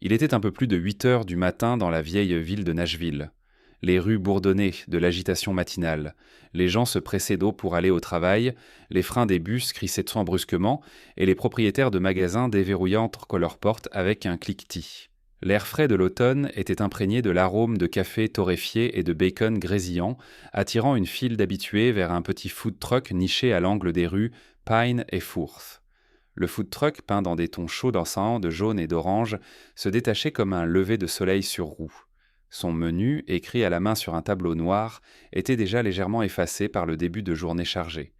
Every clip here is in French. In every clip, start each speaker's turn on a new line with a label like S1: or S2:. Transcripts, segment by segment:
S1: Il était un peu plus de 8 heures du matin dans la vieille ville de Nashville. Les rues bourdonnaient de l'agitation matinale. Les gens se pressaient d'eau pour aller au travail, les freins des bus crissaient brusquement, et les propriétaires de magasins déverrouillaient entre leurs portes avec un cliquetis. L'air frais de l'automne était imprégné de l'arôme de café torréfié et de bacon grésillant, attirant une file d'habitués vers un petit food truck niché à l'angle des rues Pine et Fourth. Le food truck, peint dans des tons chauds dansants de jaune et d'orange, se détachait comme un lever de soleil sur roue. Son menu, écrit à la main sur un tableau noir, était déjà légèrement effacé par le début de journée chargée.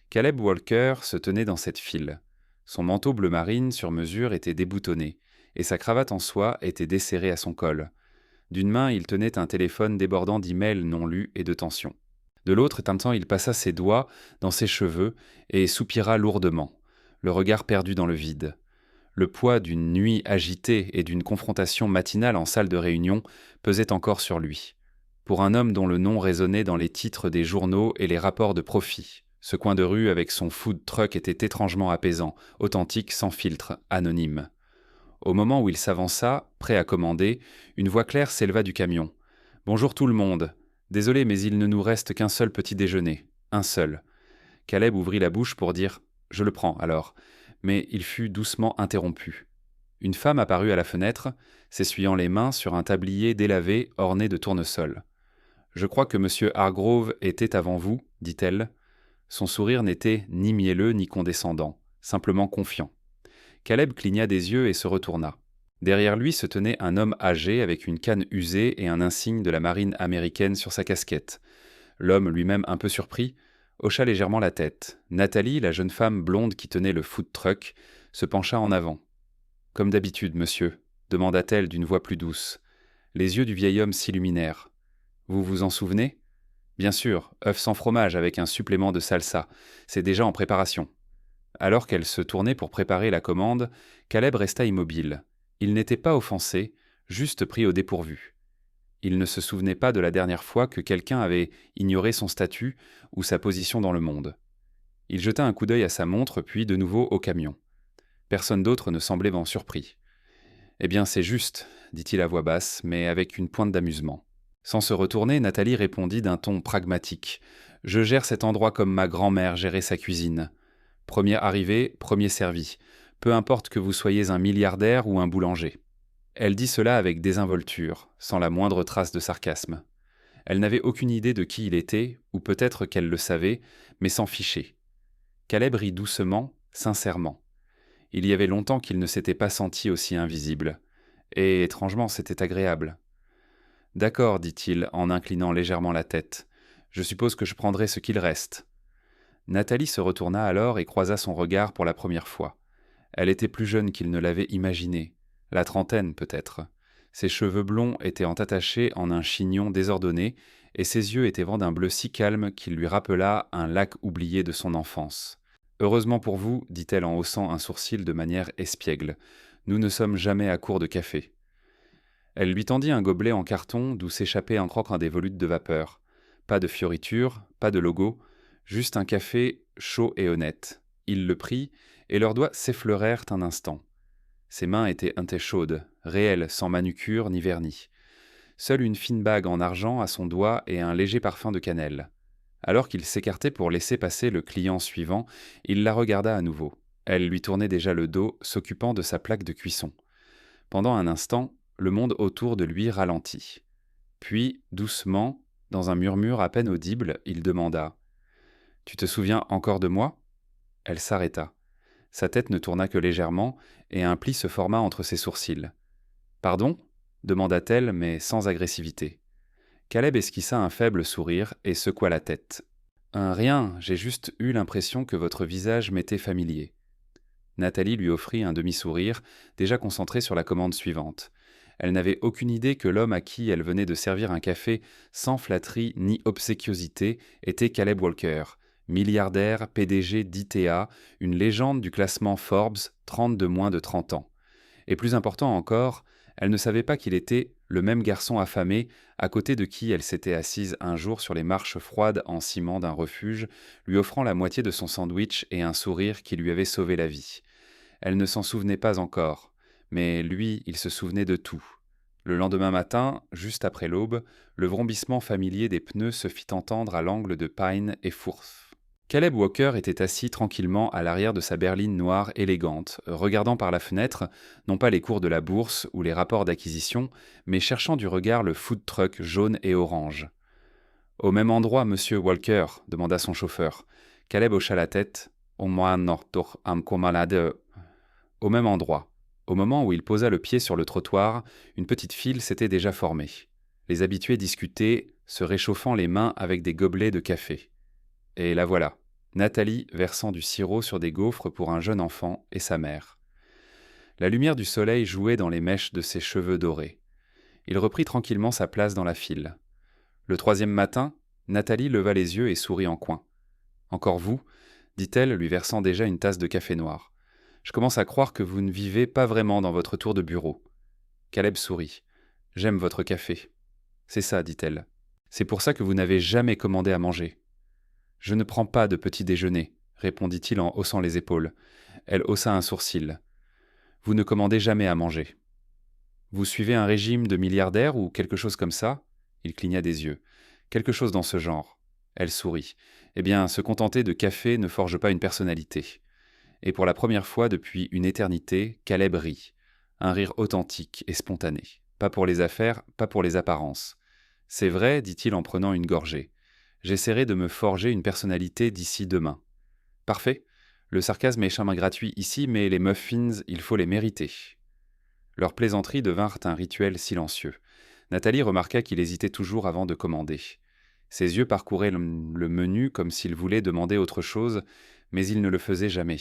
S1: Caleb Walker se tenait dans cette file. Son manteau bleu marine sur mesure était déboutonné, et sa cravate en soie était desserrée à son col. D'une main, il tenait un téléphone débordant d'emails non lus et de tensions. De l'autre, éteintant, il passa ses doigts dans ses cheveux et soupira lourdement, le regard perdu dans le vide. Le poids d'une nuit agitée et d'une confrontation matinale en salle de réunion pesait encore sur lui. Pour un homme dont le nom résonnait dans les titres des journaux et les rapports de profit, ce coin de rue avec son food truck était étrangement apaisant, authentique, sans filtre, anonyme. Au moment où il s'avança, prêt à commander, une voix claire s'éleva du camion. « Bonjour tout le monde. Désolé, mais il ne nous reste qu'un seul petit déjeuner. Un seul. » Caleb ouvrit la bouche pour dire « Je le prends, alors. » Mais il fut doucement interrompu. Une femme apparut à la fenêtre, s'essuyant les mains sur un tablier délavé orné de tournesol. « Je crois que M. Hargrove était avant vous, dit-elle. » Son sourire n'était ni mielleux ni condescendant, simplement confiant. Caleb cligna des yeux et se retourna. Derrière lui se tenait un homme âgé avec une canne usée et un insigne de la marine américaine sur sa casquette. L'homme, lui-même un peu surpris, hocha légèrement la tête. Nathalie, la jeune femme blonde qui tenait le food truck, se pencha en avant. « Comme d'habitude, monsieur », demanda-t-elle d'une voix plus douce. Les yeux du vieil homme s'illuminèrent. « Vous vous en souvenez ? » ?»« Bien sûr, œuf sans fromage avec un supplément de salsa. C'est déjà en préparation. » Alors qu'elle se tournait pour préparer la commande, Caleb resta immobile. Il n'était pas offensé, juste pris au dépourvu. Il ne se souvenait pas de la dernière fois que quelqu'un avait ignoré son statut ou sa position dans le monde. Il jeta un coup d'œil à sa montre, puis de nouveau au camion. Personne d'autre ne semblait en surpris. « Eh bien, c'est juste, » dit-il à voix basse, mais avec une pointe d'amusement. Sans se retourner, Nathalie répondit d'un ton pragmatique. « Je gère cet endroit comme ma grand-mère gérait sa cuisine. Premier arrivé, premier servi. Peu importe que vous soyez un milliardaire ou un boulanger. » Elle dit cela avec désinvolture, sans la moindre trace de sarcasme. Elle n'avait aucune idée de qui il était, ou peut-être qu'elle le savait, mais s'en fichait. Caleb rit doucement, sincèrement. Il y avait longtemps qu'il ne s'était pas senti aussi invisible. Et étrangement, c'était agréable. « D'accord, dit-il, en inclinant légèrement la tête. Je suppose que je prendrai ce qu'il reste. » Nathalie se retourna alors et croisa son regard pour la première fois. Elle était plus jeune qu'il ne l'avait imaginé, la trentaine peut-être. Ses cheveux blonds étaient attachés en un chignon désordonné, et ses yeux étaient vents d'un bleu si calme qu'il lui rappela un lac oublié de son enfance. « Heureusement pour vous, dit-elle en haussant un sourcil de manière espiègle, nous ne sommes jamais à court de café. » Elle lui tendit un gobelet en carton d'où s'échappait un croquant des volutes de vapeur. Pas de fioritures, pas de logo, juste un café chaud et honnête. Il le prit, et leurs doigts s'effleurèrent un instant. Ses mains étaient chaudes, réelles, sans manucure ni vernis. Seule une fine bague en argent à son doigt et un léger parfum de cannelle. Alors qu'il s'écartait pour laisser passer le client suivant, il la regarda à nouveau. Elle lui tournait déjà le dos, s'occupant de sa plaque de cuisson. Pendant un instant, le monde autour de lui ralentit. Puis, doucement, dans un murmure à peine audible, il demanda « Tu te souviens encore de moi ?» Elle s'arrêta. Sa tête ne tourna que légèrement, et un pli se forma entre ses sourcils. « Pardon ?» demanda-t-elle, mais sans agressivité. Caleb esquissa un faible sourire et secoua la tête. « Rien, j'ai juste eu l'impression que votre visage m'était familier. » Nathalie lui offrit un demi-sourire, déjà concentré sur la commande suivante. Elle n'avait aucune idée que l'homme à qui elle venait de servir un café sans flatterie ni obséquiosité était Caleb Walker, milliardaire, PDG d'ITA, une légende du classement Forbes, 30 de moins de 30 ans. Et plus important encore, elle ne savait pas qu'il était le même garçon affamé à côté de qui elle s'était assise un jour sur les marches froides en ciment d'un refuge, lui offrant la moitié de son sandwich et un sourire qui lui avait sauvé la vie. Elle ne s'en souvenait pas encore, Mais lui, il se souvenait de tout. Le lendemain matin, juste après l'aube, le vrombissement familier des pneus se fit entendre à l'angle de Pine et Fourth. Caleb Walker était assis tranquillement à l'arrière de sa berline noire élégante, regardant par la fenêtre, non pas les cours de la bourse ou les rapports d'acquisition, mais cherchant du regard le food truck jaune et orange. « Au même endroit, monsieur Walker ?» demanda son chauffeur. Caleb hocha la tête. « Au même endroit. » Au moment où il posa le pied sur le trottoir, une petite file s'était déjà formée. Les habitués discutaient, se réchauffant les mains avec des gobelets de café. Et la voilà, Nathalie versant du sirop sur des gaufres pour un jeune enfant et sa mère. La lumière du soleil jouait dans les mèches de ses cheveux dorés. Il reprit tranquillement sa place dans la file. Le troisième matin, Nathalie leva les yeux et sourit en coin. « Encore vous ?» dit-elle, lui versant déjà une tasse de café noir. « Je commence à croire que vous ne vivez pas vraiment dans votre tour de bureau. » Caleb sourit. « J'aime votre café. »« C'est ça, dit-elle. C'est pour ça que vous n'avez jamais commandé à manger. »« Je ne prends pas de petit déjeuner, » répondit-il en haussant les épaules. Elle haussa un sourcil. « Vous ne commandez jamais à manger. »« Vous suivez un régime de milliardaire ou quelque chose comme ça ?» Il cligna des yeux. « Quelque chose dans ce genre. » Elle sourit. « Eh bien, se contenter de café ne forge pas une personnalité. » Et pour la première fois depuis une éternité, Caleb rit. Un rire authentique et spontané. Pas pour les affaires, pas pour les apparences. « C'est vrai, dit-il en prenant une gorgée. J'essaierai de me forger une personnalité d'ici demain. » « Parfait. Le sarcasme est chemin gratuit ici, mais les muffins, il faut les mériter. » Leurs plaisanteries devinrent un rituel silencieux. Nathalie remarqua qu'il hésitait toujours avant de commander. Ses yeux parcouraient le menu comme s'il voulait demander autre chose, mais il ne le faisait jamais.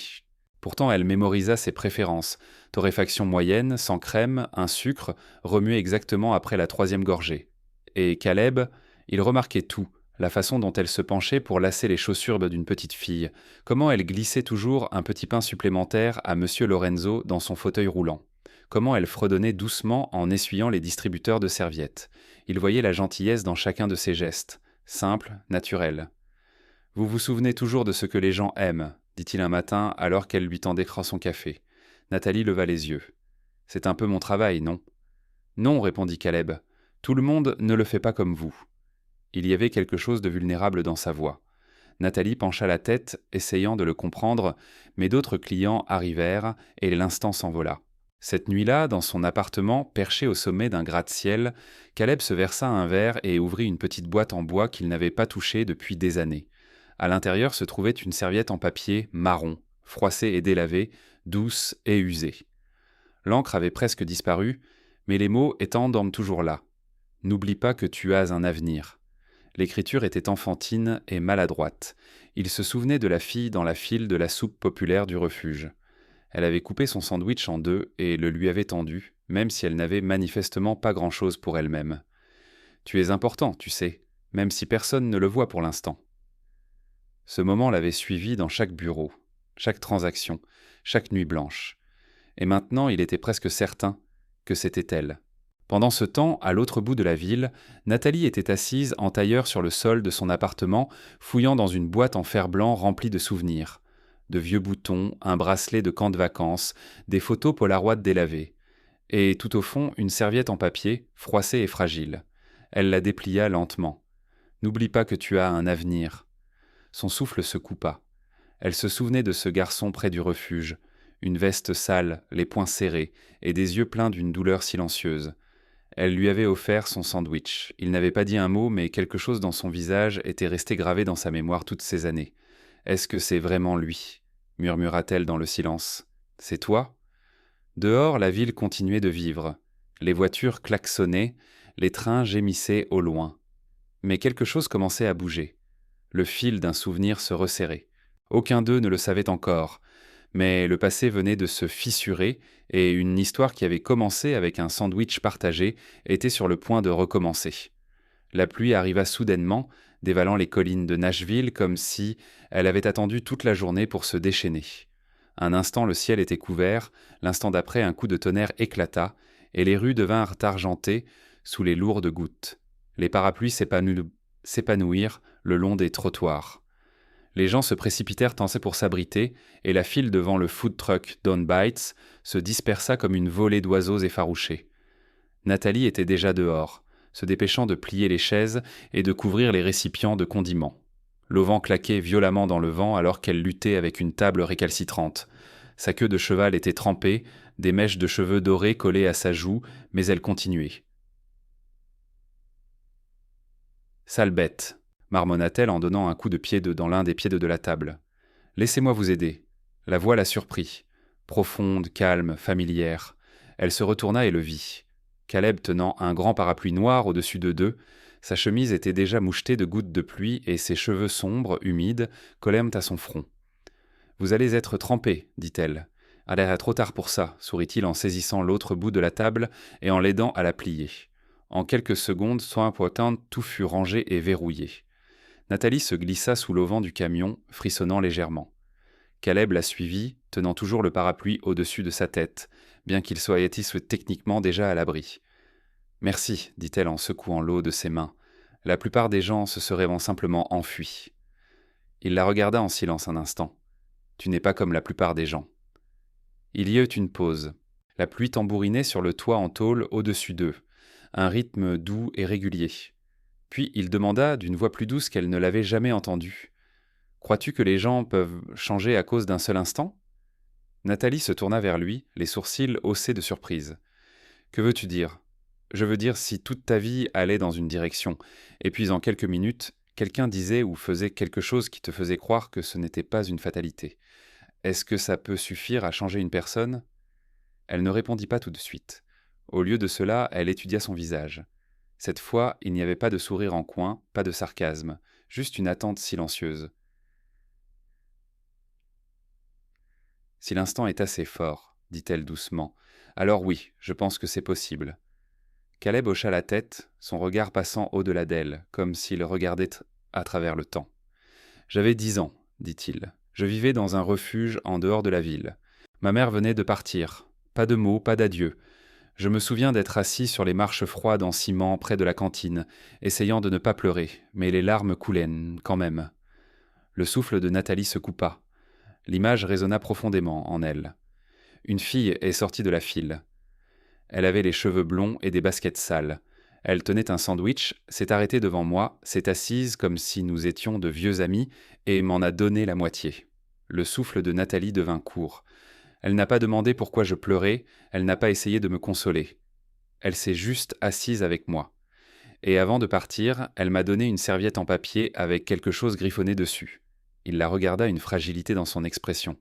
S1: Pourtant, elle mémorisa ses préférences. Torréfaction moyenne, sans crème, un sucre, remué exactement après la troisième gorgée. Et Caleb, il remarquait tout, la façon dont elle se penchait pour lasser les chaussures d'une petite fille, comment elle glissait toujours un petit pain supplémentaire à Monsieur Lorenzo dans son fauteuil roulant, comment elle fredonnait doucement en essuyant les distributeurs de serviettes. Il voyait la gentillesse dans chacun de ses gestes, simple, naturel. « Vous vous souvenez toujours de ce que les gens aiment ?» dit-il un matin alors qu'elle lui tendait son café. Nathalie leva les yeux. « C'est un peu mon travail, non ?»« Non, répondit Caleb. Tout le monde ne le fait pas comme vous. » Il y avait quelque chose de vulnérable dans sa voix. Nathalie pencha la tête, essayant de le comprendre, mais d'autres clients arrivèrent et l'instant s'envola. Cette nuit-là, dans son appartement, perché au sommet d'un gratte-ciel, Caleb se versa un verre et ouvrit une petite boîte en bois qu'il n'avait pas touchée depuis des années. À l'intérieur se trouvait une serviette en papier marron, froissée et délavée, douce et usée. L'encre avait presque disparu, mais les mots étant dorment toujours là. « N'oublie pas que tu as un avenir ». L'écriture était enfantine et maladroite. Il se souvenait de la fille dans la file de la soupe populaire du refuge. Elle avait coupé son sandwich en deux et le lui avait tendu, même si elle n'avait manifestement pas grand-chose pour elle-même. « Tu es important, tu sais, même si personne ne le voit pour l'instant. » Ce moment l'avait suivi dans chaque bureau, chaque transaction, chaque nuit blanche. Et maintenant, il était presque certain que c'était elle. Pendant ce temps, à l'autre bout de la ville, Nathalie était assise en tailleur sur le sol de son appartement, fouillant dans une boîte en fer blanc remplie de souvenirs. De vieux boutons, un bracelet de camp de vacances, des photos Polaroid délavées. Et tout au fond, une serviette en papier, froissée et fragile. Elle la déplia lentement. « N'oublie pas que tu as un avenir. » Son souffle se coupa. Elle se souvenait de ce garçon près du refuge, une veste sale, les poings serrés, et des yeux pleins d'une douleur silencieuse. Elle lui avait offert son sandwich. Il n'avait pas dit un mot, mais quelque chose dans son visage était resté gravé dans sa mémoire toutes ces années. « Est-ce que c'est vraiment lui ?» murmura-t-elle dans le silence. « C'est toi ?» Dehors, la ville continuait de vivre. Les voitures klaxonnaient, les trains gémissaient au loin. Mais quelque chose commençait à bouger. Le fil d'un souvenir se resserrait. Aucun d'eux ne le savait encore. Mais le passé venait de se fissurer et une histoire qui avait commencé avec un sandwich partagé était sur le point de recommencer. La pluie arriva soudainement, dévalant les collines de Nashville comme si elle avait attendu toute la journée pour se déchaîner. Un instant le ciel était couvert, l'instant d'après un coup de tonnerre éclata et les rues devinrent argentées sous les lourdes gouttes. Les parapluies s'épanouirent le long des trottoirs. Les gens se précipitèrent pour s'abriter, et la file devant le food truck Don Bites se dispersa comme une volée d'oiseaux effarouchés. Nathalie était déjà dehors, se dépêchant de plier les chaises et de couvrir les récipients de condiments. L'auvent claquait violemment dans le vent alors qu'elle luttait avec une table récalcitrante. Sa queue de cheval était trempée, des mèches de cheveux dorés collaient à sa joue, mais elle continuait. « Sale bête !» marmonna-t-elle en donnant un coup de pied dans l'un des pieds de la table. « Laissez-moi vous aider. » La voix la surprit. Profonde, calme, familière. Elle se retourna et le vit. Caleb tenant un grand parapluie noir au-dessus d'eux, sa chemise était déjà mouchetée de gouttes de pluie et ses cheveux sombres, humides, collèrent à son front. « Vous allez être trempé, dit-elle. « Il est trop tard pour ça, sourit-il en saisissant l'autre bout de la table et en l'aidant à la plier. En quelques secondes, soin important, tout fut rangé et verrouillé. Nathalie se glissa sous l'auvent du camion, frissonnant légèrement. Caleb la suivit, tenant toujours le parapluie au-dessus de sa tête, bien qu'il soit techniquement déjà à l'abri. « Merci, dit-elle en secouant l'eau de ses mains. La plupart des gens se seraient simplement enfuis. » Il la regarda en silence un instant. « Tu n'es pas comme la plupart des gens. » Il y eut une pause. La pluie tambourinait sur le toit en tôle au-dessus d'eux, un rythme doux et régulier. Puis il demanda, d'une voix plus douce qu'elle ne l'avait jamais entendue. « Crois-tu que les gens peuvent changer à cause d'un seul instant ?» Nathalie se tourna vers lui, les sourcils haussés de surprise. « Que veux-tu dire ? Je veux dire si toute ta vie allait dans une direction, et puis en quelques minutes, quelqu'un disait ou faisait quelque chose qui te faisait croire que ce n'était pas une fatalité. Est-ce que ça peut suffire à changer une personne ?» Elle ne répondit pas tout de suite. Au lieu de cela, elle étudia son visage. Cette fois, il n'y avait pas de sourire en coin, pas de sarcasme, juste une attente silencieuse. « Si l'instant est assez fort, dit-elle doucement, alors oui, je pense que c'est possible. » Caleb hocha la tête, son regard passant au-delà d'elle, comme s'il regardait à travers le temps. « J'avais 10 ans, dit-il. Je vivais dans un refuge en dehors de la ville. Ma mère venait de partir. Pas de mots, pas d'adieu. Je me souviens d'être assis sur les marches froides en ciment près de la cantine, essayant de ne pas pleurer, mais les larmes coulaient quand même. Le souffle de Nathalie se coupa. L'image résonna profondément en elle. Une fille est sortie de la file. Elle avait les cheveux blonds et des baskets sales. Elle tenait un sandwich, s'est arrêtée devant moi, s'est assise comme si nous étions de vieux amis et m'en a donné la moitié. Le souffle de Nathalie devint court. Elle n'a pas demandé pourquoi je pleurais, elle n'a pas essayé de me consoler. Elle s'est juste assise avec moi. Et avant de partir, elle m'a donné une serviette en papier avec quelque chose griffonné dessus. Il la regarda, une fragilité dans son expression.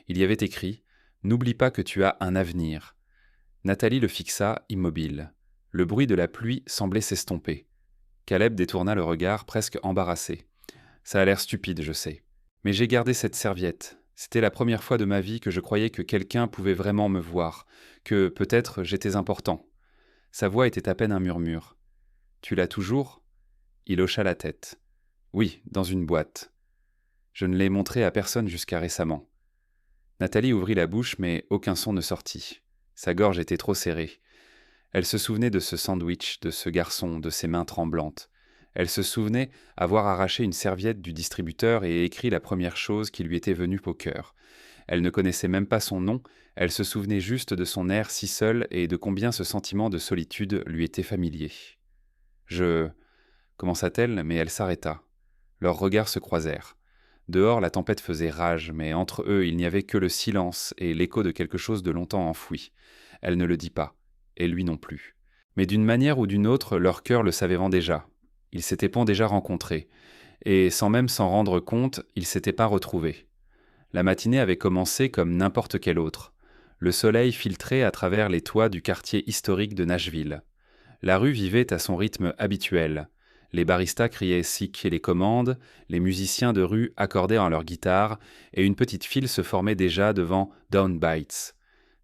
S1: Il y avait écrit « N'oublie pas que tu as un avenir ». Nathalie le fixa, immobile. Le bruit de la pluie semblait s'estomper. Caleb détourna le regard, presque embarrassé. « Ça a l'air stupide, je sais. Mais j'ai gardé cette serviette. C'était la première fois de ma vie que je croyais que quelqu'un pouvait vraiment me voir, que, peut-être, j'étais important. » Sa voix était à peine un murmure. « Tu l'as toujours ?» Il hocha la tête. « Oui, dans une boîte. Je ne l'ai montré à personne jusqu'à récemment. » Nathalie ouvrit la bouche, mais aucun son ne sortit. Sa gorge était trop serrée. Elle se souvenait de ce sandwich, de ce garçon, de ses mains tremblantes. Elle se souvenait avoir arraché une serviette du distributeur et écrit la première chose qui lui était venue au cœur. Elle ne connaissait même pas son nom, elle se souvenait juste de son air si seul et de combien ce sentiment de solitude lui était familier. Commença-t-elle, mais elle s'arrêta. Leurs regards se croisèrent. Dehors, la tempête faisait rage, mais entre eux, il n'y avait que le silence et l'écho de quelque chose de longtemps enfoui. Elle ne le dit pas, et lui non plus. Mais d'une manière ou d'une autre, leur cœur le savait déjà. Ils s'étaient déjà rencontrés, et sans même s'en rendre compte, ils s'étaient pas retrouvés. La matinée avait commencé comme n'importe quelle autre. Le soleil filtrait à travers les toits du quartier historique de Nashville. La rue vivait à son rythme habituel. Les baristas criaient sick et les commandes, les musiciens de rue accordaient en leur guitare, et une petite file se formait déjà devant Down Bites.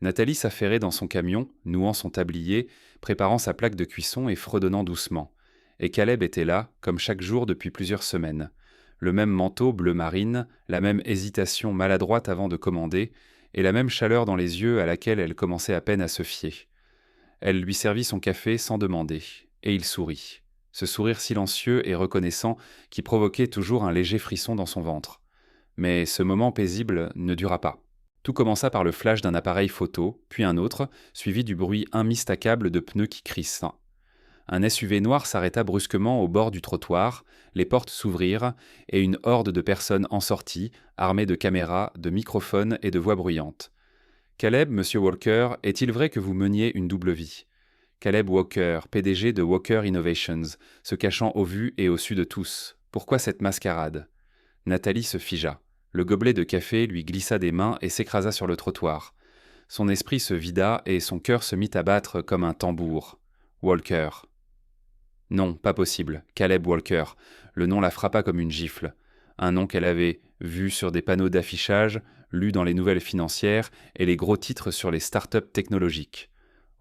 S1: Nathalie s'affairait dans son camion, nouant son tablier, préparant sa plaque de cuisson et fredonnant doucement. Et Caleb était là, comme chaque jour depuis plusieurs semaines. Le même manteau bleu marine, la même hésitation maladroite avant de commander, et la même chaleur dans les yeux à laquelle elle commençait à peine à se fier. Elle lui servit son café sans demander, et il sourit. Ce sourire silencieux et reconnaissant qui provoquait toujours un léger frisson dans son ventre. Mais ce moment paisible ne dura pas. Tout commença par le flash d'un appareil photo, puis un autre, suivi du bruit immistakable de pneus qui crissent. Un SUV noir s'arrêta brusquement au bord du trottoir, les portes s'ouvrirent, et une horde de personnes en sortit, armées de caméras, de microphones et de voix bruyantes. « Caleb, monsieur Walker, est-il vrai que vous meniez une double vie ?» Caleb Walker, PDG de Walker Innovations, se cachant au vu et au su de tous. Pourquoi cette mascarade ? Nathalie se figea. Le gobelet de café lui glissa des mains et s'écrasa sur le trottoir. Son esprit se vida et son cœur se mit à battre comme un tambour. Walker. Non, pas possible. Caleb Walker. Le nom la frappa comme une gifle. Un nom qu'elle avait vu sur des panneaux d'affichage, lu dans les nouvelles financières et les gros titres sur les start-up technologiques.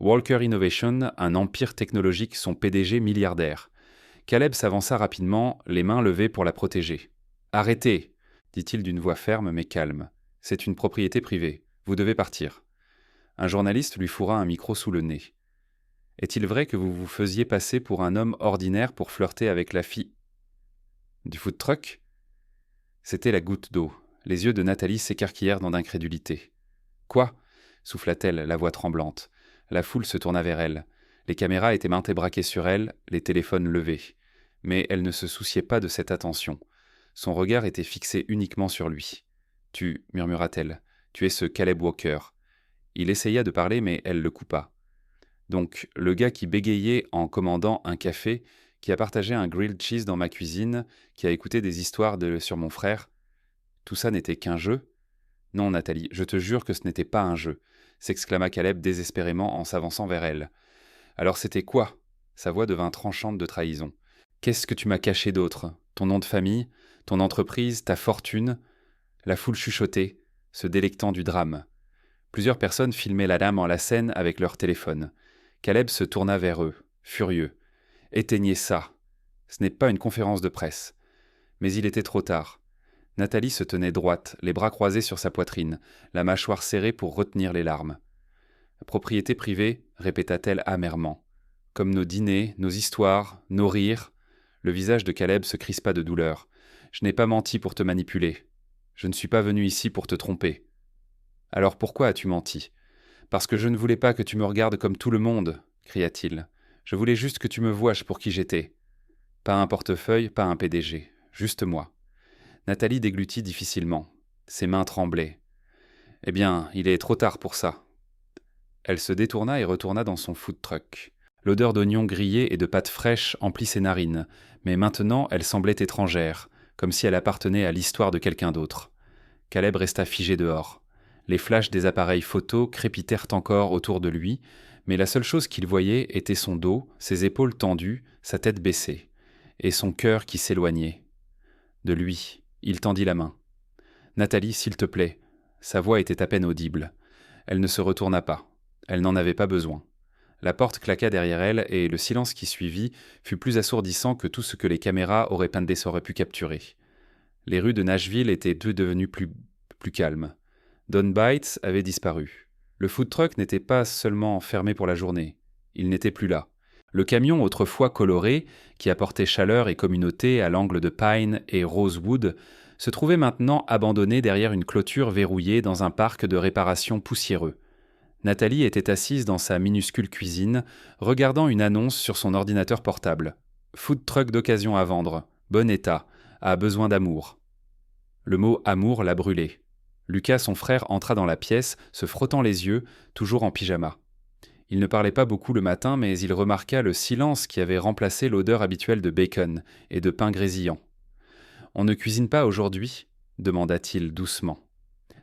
S1: Walker Innovation, un empire technologique, son PDG milliardaire. Caleb s'avança rapidement, les mains levées pour la protéger. « Arrêtez !» dit-il d'une voix ferme mais calme. « C'est une propriété privée. Vous devez partir. » Un journaliste lui fourra un micro sous le nez. « Est-il vrai que vous vous faisiez passer pour un homme ordinaire pour flirter avec la fille du food truck ?» C'était la goutte d'eau. Les yeux de Nathalie s'écarquillèrent dans d'incrédulité. « Quoi ?» souffla-t-elle, la voix tremblante. La foule se tourna vers elle. Les caméras étaient maintes et braquées sur elle, les téléphones levés. Mais elle ne se souciait pas de cette attention. Son regard était fixé uniquement sur lui. « Tu, murmura-t-elle, tu es ce Caleb Walker. » Il essaya de parler, mais elle le coupa. « Donc, le gars qui bégayait en commandant un café, qui a partagé un grilled cheese dans ma cuisine, qui a écouté des histoires sur mon frère, tout ça n'était qu'un jeu ? » « Non, Nathalie, je te jure que ce n'était pas un jeu, » s'exclama Caleb désespérément en s'avançant vers elle. « Alors c'était quoi ?» Sa voix devint tranchante de trahison. « Qu'est-ce que tu m'as caché d'autre ? Ton nom de famille ? Ton entreprise ? Ta fortune ?» La foule chuchotait, se délectant du drame. Plusieurs personnes filmaient la dame en la scène avec leur téléphone. Caleb se tourna vers eux, furieux. « Éteignez ça. Ce n'est pas une conférence de presse. » Mais il était trop tard. Nathalie se tenait droite, les bras croisés sur sa poitrine, la mâchoire serrée pour retenir les larmes. « Propriété privée » répéta-t-elle amèrement. « Comme nos dîners, nos histoires, nos rires. » Le visage de Caleb se crispa de douleur. « Je n'ai pas menti pour te manipuler. Je ne suis pas venu ici pour te tromper. »« Alors pourquoi as-tu menti ? » ?»« Parce que je ne voulais pas que tu me regardes comme tout le monde, » cria-t-il. « Je voulais juste que tu me voies pour qui j'étais. Pas un portefeuille, pas un PDG. Juste moi. » Nathalie déglutit difficilement. Ses mains tremblaient. « Eh bien, il est trop tard pour ça. » Elle se détourna et retourna dans son food truck. L'odeur d'oignons grillés et de pâtes fraîches emplit ses narines, mais maintenant elle semblait étrangère, comme si elle appartenait à l'histoire de quelqu'un d'autre. Caleb resta figé dehors. Les flashs des appareils photo crépitèrent encore autour de lui, mais la seule chose qu'il voyait était son dos, ses épaules tendues, sa tête baissée, et son cœur qui s'éloignait. De lui, il tendit la main. « Nathalie, s'il te plaît. » Sa voix était à peine audible. Elle ne se retourna pas. Elle n'en avait pas besoin. La porte claqua derrière elle et le silence qui suivit fut plus assourdissant que tout ce que les caméras auraient pu capturer. Les rues de Nashville étaient devenues plus calmes. Don Bites avait disparu. Le food truck n'était pas seulement fermé pour la journée. Il n'était plus là. Le camion autrefois coloré, qui apportait chaleur et communauté à l'angle de Pine et Rosewood, se trouvait maintenant abandonné derrière une clôture verrouillée dans un parc de réparation poussiéreux. Nathalie était assise dans sa minuscule cuisine, regardant une annonce sur son ordinateur portable. « Food truck d'occasion à vendre. Bon état. A besoin d'amour. » Le mot « amour » la brûlait. Lucas, son frère, entra dans la pièce, se frottant les yeux, toujours en pyjama. Il ne parlait pas beaucoup le matin, mais il remarqua le silence qui avait remplacé l'odeur habituelle de bacon et de pain grésillant. « On ne cuisine pas aujourd'hui ?» demanda-t-il doucement.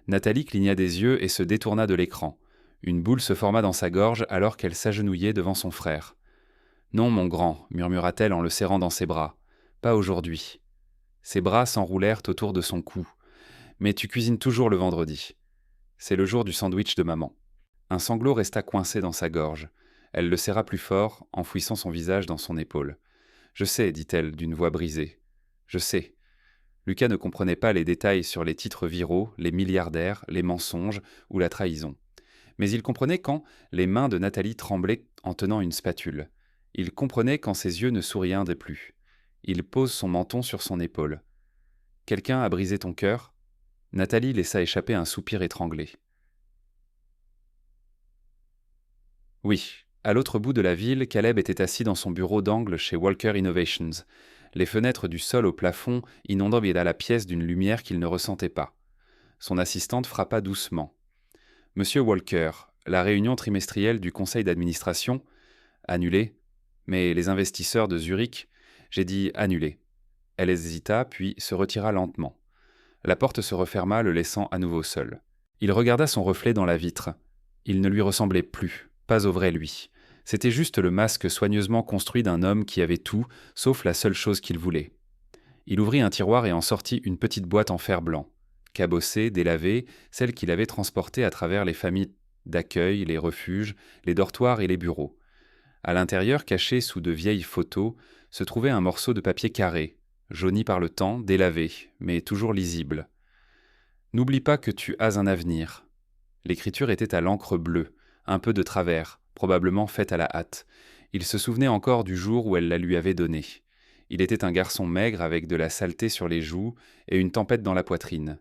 S1: Nathalie cligna des yeux et se détourna de l'écran. Une boule se forma dans sa gorge alors qu'elle s'agenouillait devant son frère. « Non, mon grand, » murmura-t-elle en le serrant dans ses bras. « Pas aujourd'hui. » Ses bras s'enroulèrent autour de son cou. « Mais tu cuisines toujours le vendredi. » « C'est le jour du sandwich de maman. » Un sanglot resta coincé dans sa gorge. Elle le serra plus fort, enfouissant son visage dans son épaule. « Je sais, dit-elle d'une voix brisée. « Je sais. » Lucas ne comprenait pas les détails sur les titres viraux, les milliardaires, les mensonges ou la trahison. Mais il comprenait quand les mains de Nathalie tremblaient en tenant une spatule. Il comprenait quand ses yeux ne souriaient plus. Il pose son menton sur son épaule. « Quelqu'un a brisé ton cœur ?» Nathalie laissa échapper un soupir étranglé. Oui, à l'autre bout de la ville, Caleb était assis dans son bureau d'angle chez Walker Innovations. Les fenêtres du sol au plafond inondaient la pièce d'une lumière qu'il ne ressentait pas. Son assistante frappa doucement. « Monsieur Walker, la réunion trimestrielle du conseil d'administration, annulée, mais les investisseurs de Zurich, j'ai dit annulée. » Elle hésita, puis se retira lentement. La porte se referma, le laissant à nouveau seul. Il regarda son reflet dans la vitre. Il ne lui ressemblait plus, pas au vrai lui. C'était juste le masque soigneusement construit d'un homme qui avait tout, sauf la seule chose qu'il voulait. Il ouvrit un tiroir et en sortit une petite boîte en fer blanc, cabossée, délavée, celle qu'il avait transportée à travers les familles d'accueil, les refuges, les dortoirs et les bureaux. À l'intérieur, caché sous de vieilles photos, se trouvait un morceau de papier carré, jauni par le temps, délavé, mais toujours lisible. « N'oublie pas que tu as un avenir. » L'écriture était à l'encre bleue, un peu de travers, probablement faite à la hâte. Il se souvenait encore du jour où elle la lui avait donnée. Il était un garçon maigre avec de la saleté sur les joues et une tempête dans la poitrine.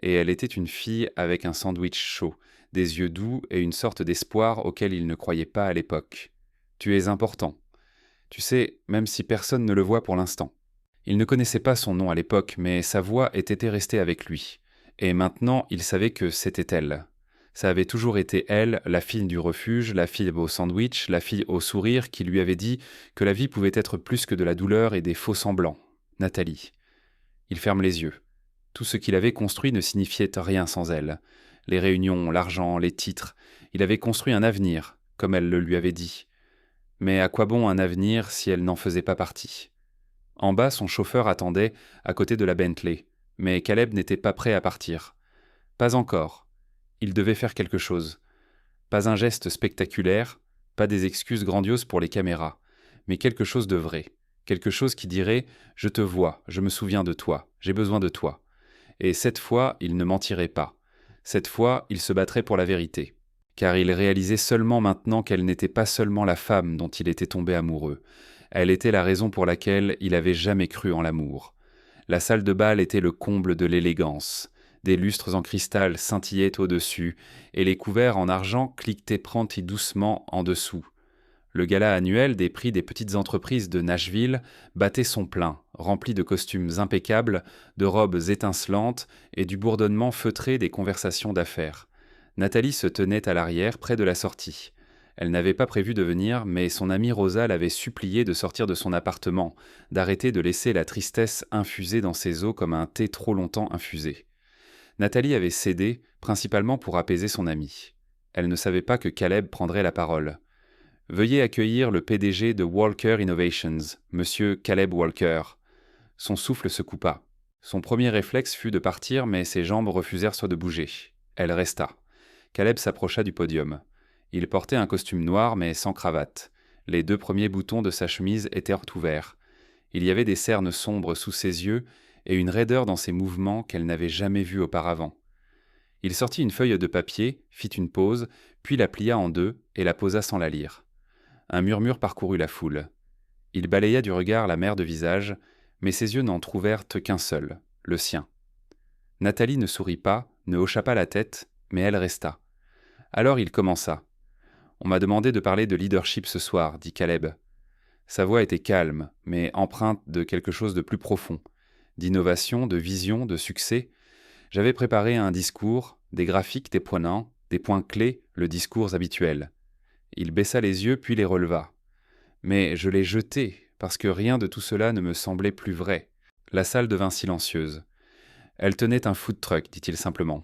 S1: Et elle était une fille avec un sandwich chaud, des yeux doux et une sorte d'espoir auquel il ne croyait pas à l'époque. « Tu es important. Tu sais, même si personne ne le voit pour l'instant. » Il ne connaissait pas son nom à l'époque, mais sa voix était restée avec lui. Et maintenant, il savait que c'était elle. Ça avait toujours été elle, la fille du refuge, la fille au sandwich, la fille au sourire qui lui avait dit que la vie pouvait être plus que de la douleur et des faux semblants. Nathalie. Il ferme les yeux. Tout ce qu'il avait construit ne signifiait rien sans elle. Les réunions, l'argent, les titres. Il avait construit un avenir, comme elle le lui avait dit. Mais à quoi bon un avenir si elle n'en faisait pas partie ? En bas, son chauffeur attendait, à côté de la Bentley, mais Caleb n'était pas prêt à partir. Pas encore. Il devait faire quelque chose. Pas un geste spectaculaire, pas des excuses grandioses pour les caméras, mais quelque chose de vrai. Quelque chose qui dirait « Je te vois, je me souviens de toi, j'ai besoin de toi ». Et cette fois, il ne mentirait pas. Cette fois, il se battrait pour la vérité. Car il réalisait seulement maintenant qu'elle n'était pas seulement la femme dont il était tombé amoureux. Elle était la raison pour laquelle il avait jamais cru en l'amour. La salle de bal était le comble de l'élégance. Des lustres en cristal scintillaient au-dessus, et les couverts en argent cliquetaient pranti doucement en dessous. Le gala annuel des prix des petites entreprises de Nashville battait son plein, rempli de costumes impeccables, de robes étincelantes et du bourdonnement feutré des conversations d'affaires. Nathalie se tenait à l'arrière, près de la sortie. Elle n'avait pas prévu de venir, mais son amie Rosa l'avait suppliée de sortir de son appartement, d'arrêter de laisser la tristesse infuser dans ses os comme un thé trop longtemps infusé. Nathalie avait cédé, principalement pour apaiser son amie. Elle ne savait pas que Caleb prendrait la parole. « Veuillez accueillir le PDG de Walker Innovations, Monsieur Caleb Walker. » Son souffle se coupa. Son premier réflexe fut de partir, mais ses jambes refusèrent de bouger. Elle resta. Caleb s'approcha du podium. Il portait un costume noir, mais sans cravate. Les 2 premiers boutons de sa chemise étaient ouverts. Il y avait des cernes sombres sous ses yeux et une raideur dans ses mouvements qu'elle n'avait jamais vue auparavant. Il sortit une feuille de papier, fit une pause, puis la plia en 2 et la posa sans la lire. Un murmure parcourut la foule. Il balaya du regard la mer de visage, mais ses yeux n'en trouvèrent qu'un seul, le sien. Nathalie ne sourit pas, ne hocha pas la tête, mais elle resta. Alors il commença. « On m'a demandé de parler de leadership ce soir, dit Caleb. » Sa voix était calme, mais empreinte de quelque chose de plus profond, d'innovation, de vision, de succès. J'avais préparé un discours, des graphiques, des points clés, le discours habituel. Il baissa les yeux puis les releva. Mais je l'ai jeté, parce que rien de tout cela ne me semblait plus vrai. La salle devint silencieuse. Elle tenait un food truck, dit-il simplement.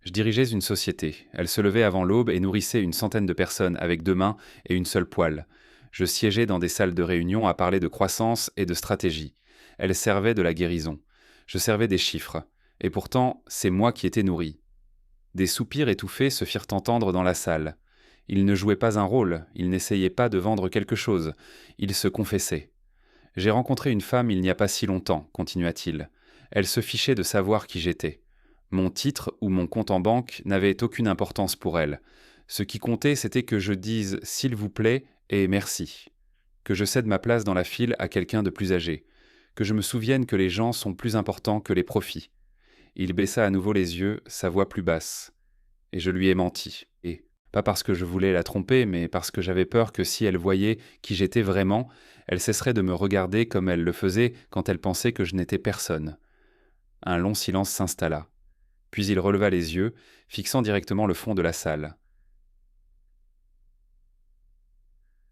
S1: Je dirigeais une société. Elle se levait avant l'aube et nourrissait une centaine de personnes avec 2 mains et une seule poêle. Je siégeais dans des salles de réunion à parler de croissance et de stratégie. Elle servait de la guérison. Je servais des chiffres. Et pourtant, c'est moi qui étais nourri. Des soupirs étouffés se firent entendre dans la salle. Il ne jouait pas un rôle, il n'essayait pas de vendre quelque chose. Il se confessait. « J'ai rencontré une femme il n'y a pas si longtemps, continua-t-il. Elle se fichait de savoir qui j'étais. Mon titre ou mon compte en banque n'avait aucune importance pour elle. Ce qui comptait, c'était que je dise « s'il vous plaît » et « merci », que je cède ma place dans la file à quelqu'un de plus âgé, que je me souvienne que les gens sont plus importants que les profits. Il baissa à nouveau les yeux, sa voix plus basse. Et je lui ai menti. Et pas parce que je voulais la tromper, mais parce que j'avais peur que si elle voyait qui j'étais vraiment, elle cesserait de me regarder comme elle le faisait quand elle pensait que je n'étais personne. Un long silence s'installa. Puis il releva les yeux, fixant directement le fond de la salle.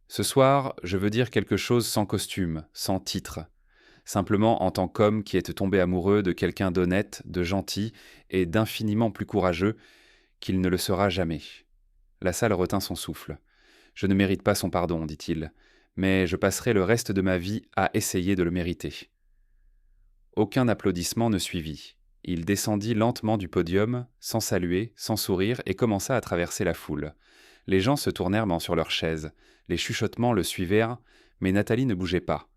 S1: Ce soir, je veux dire quelque chose sans costume, sans titre. Simplement en tant qu'homme qui est tombé amoureux de quelqu'un d'honnête, de gentil et d'infiniment plus courageux qu'il ne le sera jamais. La salle retint son souffle. Je ne mérite pas son pardon, dit-il, mais je passerai le reste de ma vie à essayer de le mériter. Aucun applaudissement ne suivit. Il descendit lentement du podium, sans saluer, sans sourire, et commença à traverser la foule. Les gens se tournèrent sur leurs chaises. Les chuchotements le suivirent, mais Nathalie ne bougeait pas.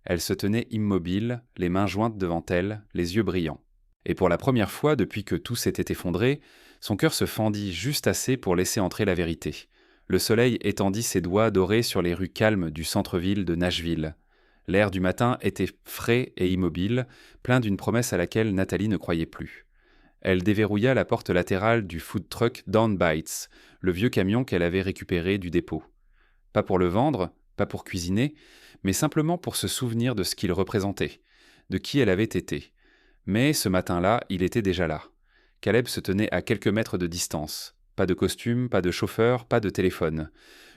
S1: Elle se tenait immobile, les mains jointes devant elle, les yeux brillants. Et pour la première fois depuis que tout s'était effondré, son cœur se fendit juste assez pour laisser entrer la vérité. Le soleil étendit ses doigts dorés sur les rues calmes du centre-ville de Nashville. L'air du matin était frais et immobile, plein d'une promesse à laquelle Nathalie ne croyait plus. Elle déverrouilla la porte latérale du food truck Down Bites, le vieux camion qu'elle avait récupéré du dépôt. Pas pour le vendre, pas pour cuisiner, mais simplement pour se souvenir de ce qu'il représentait, de qui elle avait été. Mais ce matin-là, il était déjà là. Caleb se tenait à quelques mètres de distance. Pas de costume, pas de chauffeur, pas de téléphone.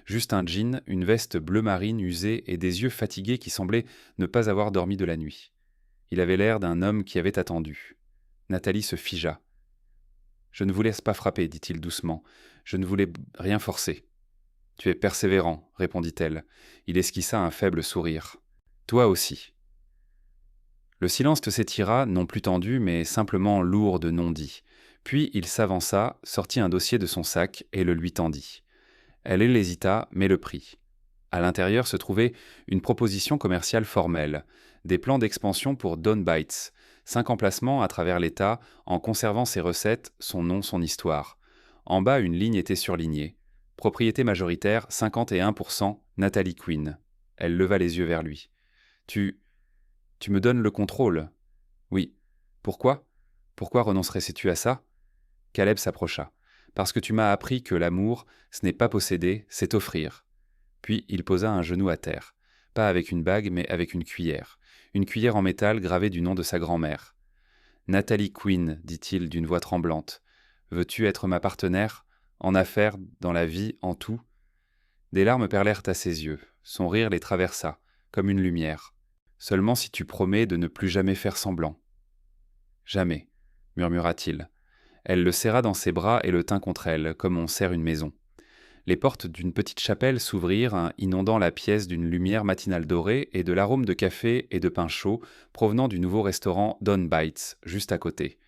S1: Juste un jean, une veste bleu marine usée et des yeux fatigués qui semblaient ne pas avoir dormi de la nuit. Il avait l'air d'un homme qui avait attendu. Nathalie se figea. « Je ne vous laisse pas frapper, dit-il doucement. Je ne voulais rien forcer. »« Tu es persévérant, répondit-elle. Il esquissa un faible sourire. « Toi aussi. » Le silence s'étira, non plus tendu, mais simplement lourd de non-dits. Puis il s'avança, sortit un dossier de son sac et le lui tendit. Elle hésita, mais le prit. À l'intérieur se trouvait une proposition commerciale formelle, des plans d'expansion pour Down Bites, 5 emplacements à travers l'État, en conservant ses recettes, son nom, son histoire. En bas, une ligne était surlignée. Propriété majoritaire, 51%, Nathalie Quinn. Elle leva les yeux vers lui. « Tu me donnes le contrôle ?»« Oui. Pourquoi ? Pourquoi renoncerais-tu à ça ?» Caleb s'approcha. « Parce que tu m'as appris que l'amour, ce n'est pas posséder, c'est offrir. » Puis il posa un genou à terre. Pas avec une bague, mais avec une cuillère. Une cuillère en métal gravée du nom de sa grand-mère. « Nathalie Quinn, dit-il d'une voix tremblante. Veux-tu être ma partenaire, en affaires, dans la vie, en tout ?» Des larmes perlèrent à ses yeux. Son rire les traversa, comme une lumière. « Seulement si tu promets de ne plus jamais faire semblant. »« Jamais, » murmura-t-il. Elle le serra dans ses bras et le tint contre elle, comme on serre une maison. Les portes d'une petite chapelle s'ouvrirent, inondant la pièce d'une lumière matinale dorée et de l'arôme de café et de pain chaud provenant du nouveau restaurant Down Bites, juste à côté.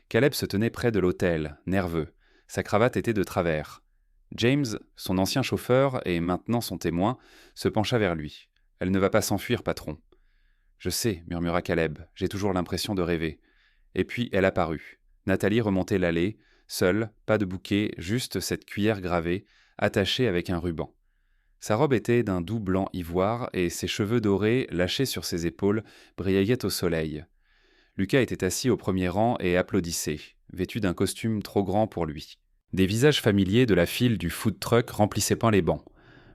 S1: Caleb se tenait près de l'autel, nerveux. Sa cravate était de travers. James, son ancien chauffeur et maintenant son témoin, se pencha vers lui. « Elle ne va pas s'enfuir, patron. »« Je sais, » murmura Caleb, « j'ai toujours l'impression de rêver. » Et puis elle apparut. Nathalie remontait l'allée, seule, pas de bouquet, juste cette cuillère gravée, attachée avec un ruban. Sa robe était d'un doux blanc ivoire et ses cheveux dorés, lâchés sur ses épaules, brillaient au soleil. Lucas était assis au premier rang et applaudissait, vêtu d'un costume trop grand pour lui. Des visages familiers de la file du food truck remplissaient pas les bancs.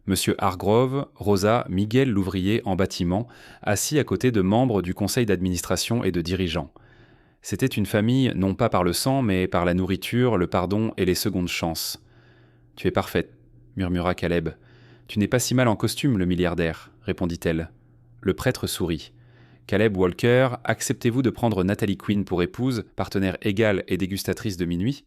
S1: Monsieur Hargrove, Rosa, Miguel l'ouvrier en bâtiment, assis à côté de membres du conseil d'administration et de dirigeants. C'était une famille non pas par le sang, mais par la nourriture, le pardon et les secondes chances. « Tu es parfaite, » murmura Caleb. « Tu n'es pas si mal en costume, le milliardaire, » répondit-elle. Le prêtre sourit. « Caleb Walker, acceptez-vous de prendre Nathalie Quinn pour épouse, partenaire égale et dégustatrice de minuit ?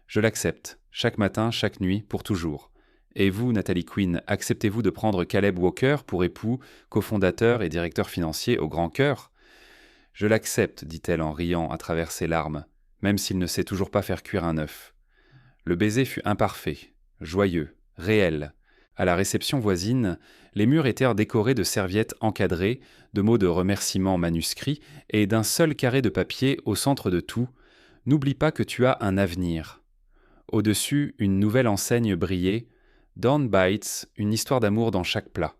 S1: Je l'accepte, chaque matin, chaque nuit, pour toujours. Et vous, Nathalie Quinn, acceptez-vous de prendre Caleb Walker pour époux, cofondateur et directeur financier au Grand Cœur ? Je l'accepte, dit-elle en riant à travers ses larmes, même s'il ne sait toujours pas faire cuire un œuf. Le baiser fut imparfait, joyeux, réel. À la réception voisine, les murs étaient décorés de serviettes encadrées, de mots de remerciements manuscrits et d'un seul carré de papier au centre de tout. « N'oublie pas que tu as un avenir. » Au-dessus, une nouvelle enseigne brillait. Down Bites, une histoire d'amour dans chaque plat.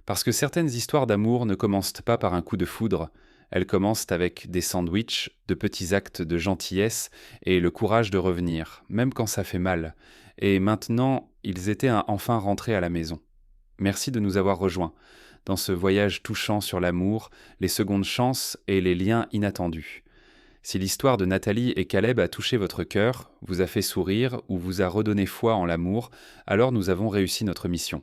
S1: Parce que certaines histoires d'amour ne commencent pas par un coup de foudre. Elles commencent avec des sandwichs, de petits actes de gentillesse et le courage de revenir, même quand ça fait mal. Et maintenant, ils étaient enfin rentrés à la maison. Merci de nous avoir rejoints dans ce voyage touchant sur l'amour, les secondes chances et les liens inattendus. Si l'histoire de Nathalie et Caleb a touché votre cœur, vous a fait sourire ou vous a redonné foi en l'amour, alors nous avons réussi notre mission.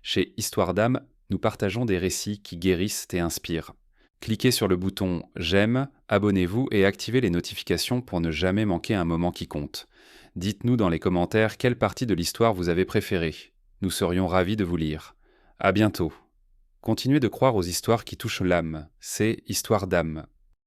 S1: Chez Histoire d'âme, nous partageons des récits qui guérissent et inspirent. Cliquez sur le bouton « J'aime », abonnez-vous et activez les notifications pour ne jamais manquer un moment qui compte. Dites-nous dans les commentaires quelle partie de l'histoire vous avez préférée. Nous serions ravis de vous lire. À bientôt. Continuez de croire aux histoires qui touchent l'âme. C'est Histoire d'âme.